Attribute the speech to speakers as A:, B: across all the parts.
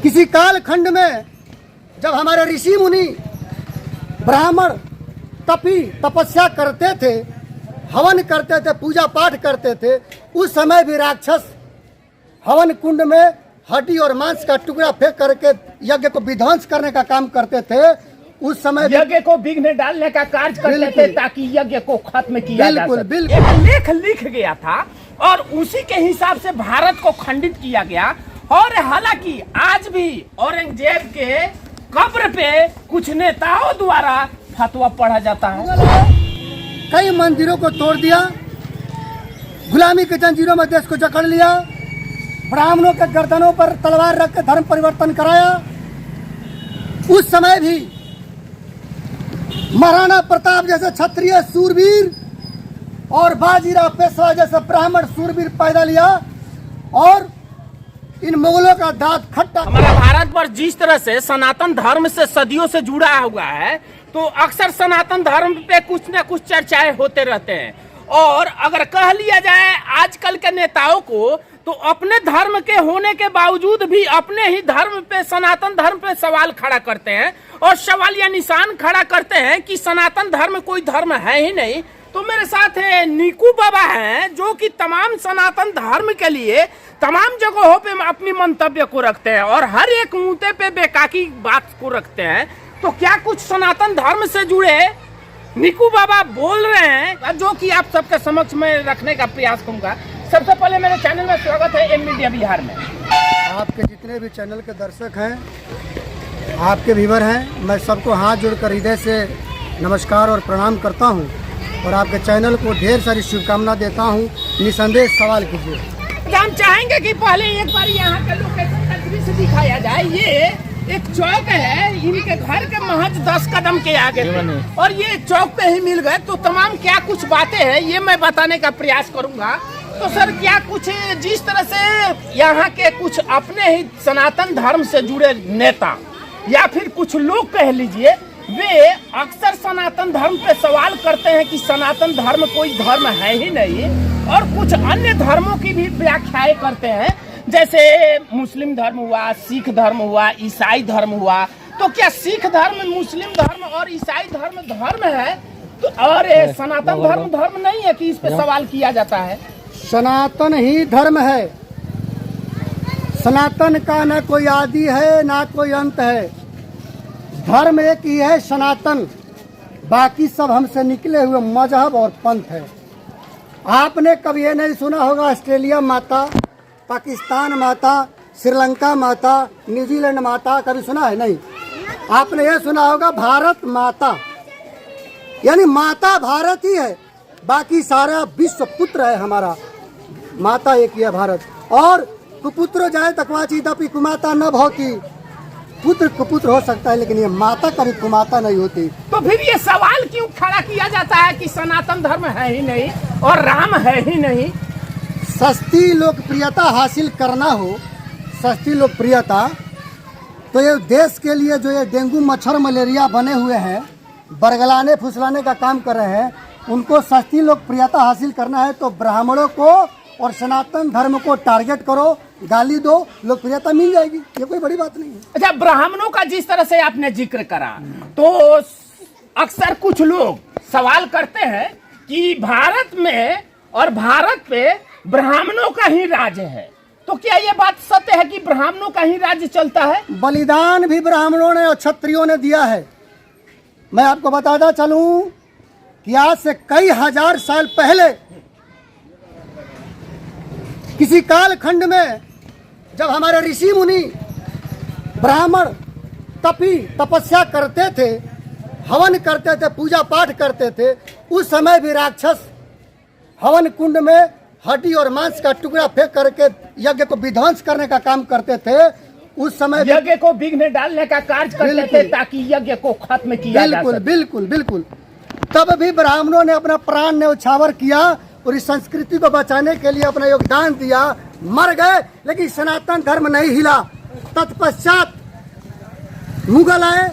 A: किसी काल खंड में जब हमारे ऋषि मुनि ब्राह्मण तपी तपस्या करते थे, हवन करते थे, पूजा पाठ करते थे, उस समय भी राक्षस हवन कुंड में हड्डी और मांस का टुकड़ा फेंक करके यज्ञ को विध्वंस करने का काम करते थे। उस समय
B: यज्ञ को विघ्न डालने का कार्य करते थे ताकि यज्ञ को खत्म किया जा सके।
A: बिल्कुल
B: एक लेख लिख गया था और उसी के हिसाब से भारत को खंडित किया गया। और हालांकि आज भी औरंगजेब के कब्र पे कुछ नेताओं द्वारा फतवा पढ़ा जाता है।
A: कई मंदिरों को तोड़ दिया, गुलामी के जंजीरों में देश को जकड़ लिया, ब्राह्मणों के गर्दनों पर तलवार रख के धर्म परिवर्तन कराया। उस समय भी महाराणा प्रताप जैसे क्षत्रिय सूरवीर और बाजीराव पेशवा जैसे ब्राह्मण सूरवीर पैदा लिया और इन मुगलों का दांत खट्टा।
B: हमारा भारत पर जिस तरह से सनातन धर्म से सदियों से जुड़ा हुआ है, तो अक्सर सनातन धर्म पे कुछ न कुछ चर्चाएं होते रहते हैं। और अगर कह लिया जाए आजकल के नेताओं को, तो अपने धर्म के होने के बावजूद भी अपने ही धर्म पे, सनातन धर्म पे सवाल खड़ा करते हैं और सवाल या निशान खड़ा करते हैं कि सनातन धर्म कोई धर्म है ही नहीं। तो मेरे साथ है नीकू बाबा हैं, जो कि तमाम सनातन धर्म के लिए तमाम जगहों पे अपनी मंतव्य को रखते हैं और हर एक मुद्दे पे बेकाकी बात को रखते हैं। तो क्या कुछ सनातन धर्म से जुड़े नीकू बाबा बोल रहे हैं, जो कि आप सबके समक्ष में रखने का प्रयास करूंगा। सबसे पहले मेरे चैनल में स्वागत है एम मीडिया बिहार में।
A: आपके जितने भी चैनल के दर्शक हैं, आपके व्यूअर हैं, मैं सबको हाथ जोड़कर हृदय से नमस्कार और प्रणाम करता हूं और आपके चैनल को ढेर सारी शुभकामना देता हूं। निसंदेह सवाल कीजिए।
B: हम चाहेंगे कि पहले एक बार यहाँ के लोकेशन का दृश्य दिखाया जाए। ये एक चौक है, इनके घर के महज 10 कदम के आगे और ये चौक पे ही मिल गए। तो तमाम क्या कुछ बातें हैं ये मैं बताने का प्रयास करूंगा। तो सर, क्या कुछ जिस तरह से यहाँ के कुछ अपने ही सनातन धर्म से जुड़े नेता या फिर कुछ लोग कह लीजिए, वे अक्सर सनातन धर्म पे सवाल करते हैं कि सनातन धर्म कोई धर्म है ही नहीं, और कुछ अन्य धर्मों की भी व्याख्याएं करते हैं, जैसे मुस्लिम धर्म हुआ, सिख धर्म हुआ, ईसाई धर्म हुआ। तो क्या सिख धर्म, मुस्लिम धर्म और ईसाई धर्म धर्म है तो और सनातन धर्म धर्म नहीं है कि इस पे सवाल किया जाता है?
A: सनातन ही धर्म है। सनातन का न कोई आदि है ना कोई अंत है। धर्म एक ही है, सनातन। बाकी सब हमसे निकले हुए मजहब और पंथ है। आपने कभी ये नहीं सुना होगा ऑस्ट्रेलिया माता, पाकिस्तान माता, श्रीलंका माता, न्यूजीलैंड माता, कभी सुना है? नहीं। आपने ये सुना होगा भारत माता, यानी माता भारत ही है, बाकी सारा विश्व पुत्र है हमारा। माता एक ही है भारत। और कुपुत्र जाए तकवाची दपी कुमाता न भवती। पुत्र कुपुत्र हो सकता है लेकिन ये माता कभी कुमाता नहीं होती।
B: तो फिर ये सवाल क्यों खड़ा किया जाता है कि सनातन धर्म है ही नहीं और राम है ही नहीं?
A: सस्ती लोकप्रियता हासिल करना हो, सस्ती लोकप्रियता, तो ये देश के लिए जो ये डेंगू मच्छर मलेरिया बने हुए हैं, बरगलाने फुसलाने का काम कर रहे हैं, उनको सस्ती लोकप्रियता हासिल करना है तो ब्राह्मणों को और सनातन धर्म को टारगेट करो, गाली दो, लोकप्रियता मिल जाएगी। ये कोई बड़ी बात नहीं है।
B: अच्छा, ब्राह्मणों का जिस तरह से आपने जिक्र करा, तो अक्सर कुछ लोग सवाल करते हैं कि भारत में और भारत पे ब्राह्मणों का ही राज है। तो क्या ये बात सत्य है कि ब्राह्मणों का ही राज्य चलता है?
A: बलिदान भी ब्राह्मणों ने और क्षत्रियों ने दिया है। मैं आपको बताता चलूं कि आज से कई हजार साल पहले किसी काल खंड में जब हमारे ऋषि मुनि ब्राह्मण तपी तपस्या करते थे, हवन करते थे, पूजा पाठ करते थे, उस समय भी राक्षस हवन कुंड में हड्डी और मांस का टुकड़ा फेंक करके यज्ञ को विध्वंस करने का काम करते थे। उस समय
B: यज्ञ को विघ्न डालने का कार्य करते थे ताकि यज्ञ को खत्म किया जा सके।
A: बिल्कुल बिल्कुल। तब भी ब्राह्मणों ने अपना प्राण न्यौछावर किया और इस संस्कृति को बचाने के लिए अपना योगदान दिया, मर गए, लेकिन सनातन धर्म नहीं हिला। तत्पश्चात मुगल आए,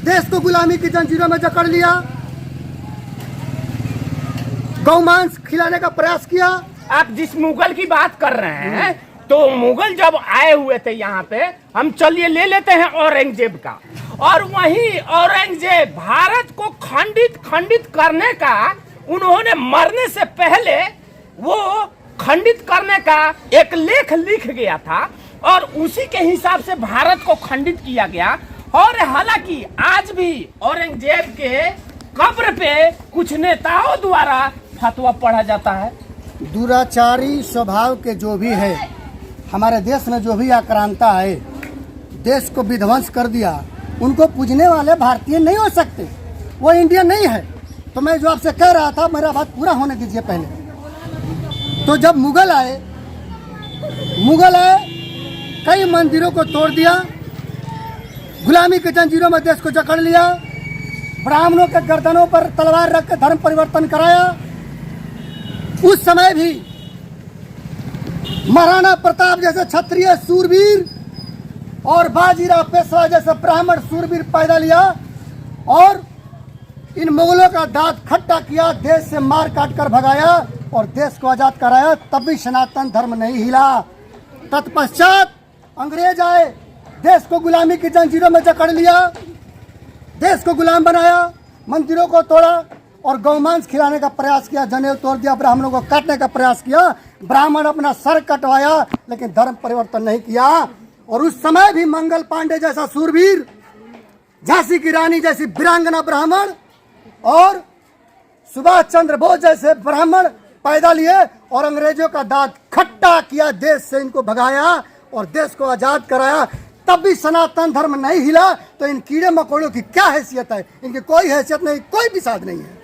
A: देश को गुलामी की जंजीरों में जकड़ लिया, गौ मांस खिलाने का प्रयास किया।
B: आप जिस मुगल की बात कर रहे हैं तो मुगल जब आए हुए थे यहाँ पे, हम चलिए ले लेते हैं औरंगजेब का। और वहीं औरंगजेब भारत को खंडित करने का, उन्होंने मरने से पहले वो खंडित करने का एक लेख लिख गया था और उसी के हिसाब से भारत को खंडित किया गया। और हालांकि आज भी औरंगजेब के कब्र पे कुछ नेताओं द्वारा फतवा पढ़ा जाता है।
A: दुराचारी स्वभाव के जो भी है, हमारे देश में जो भी आक्रांता है, देश को विध्वंस कर दिया, उनको पूजने वाले भारतीय नहीं हो सकते, वो इंडियन नहीं है। तो मैं जो आपसे कह रहा था, मेरा बात पूरा होने दीजिए पहले। तो जब मुगल आए, कई मंदिरों को तोड़ दिया, गुलामी की जंजीरों में देश को जकड़ लिया, ब्राह्मणों के गर्दनों पर तलवार रख के धर्म परिवर्तन कराया। उस समय भी महाराणा प्रताप जैसे क्षत्रिय सूरवीर और बाजीराव पेशवा जैसे ब्राह्मण सूरवीर पैदा लिया और इन मुगलों का दांत खट्टा किया, देश से मार काट कर भगाया और देश को आजाद कराया। तब भी सनातन धर्म नहीं हिला। तत्पश्चात अंग्रेज आए, देश को गुलामी की जंजीरों में जकड़ लिया, देश को गुलाम बनाया, मंदिरों को तोड़ा और गौमांस खिलाने का प्रयास किया, जनेऊ तोड़ दिया, ब्राह्मणों को काटने का प्रयास किया। ब्राह्मण अपना सर कटवाया लेकिन धर्म परिवर्तन नहीं किया। और उस समय भी मंगल पांडे जैसा सूरवीर, झांसी की रानी जैसी वीरांगना ब्राह्मण और सुभाष चंद्र बोस जैसे ब्राह्मण पैदा लिए और अंग्रेजों का दांत खट्टा किया, देश से इनको भगाया और देश को आजाद कराया। तब भी सनातन धर्म नहीं हिला। तो इन कीड़े मकोड़ों की क्या हैसियत है? इनकी कोई हैसियत नहीं, कोई भी साध नहीं है।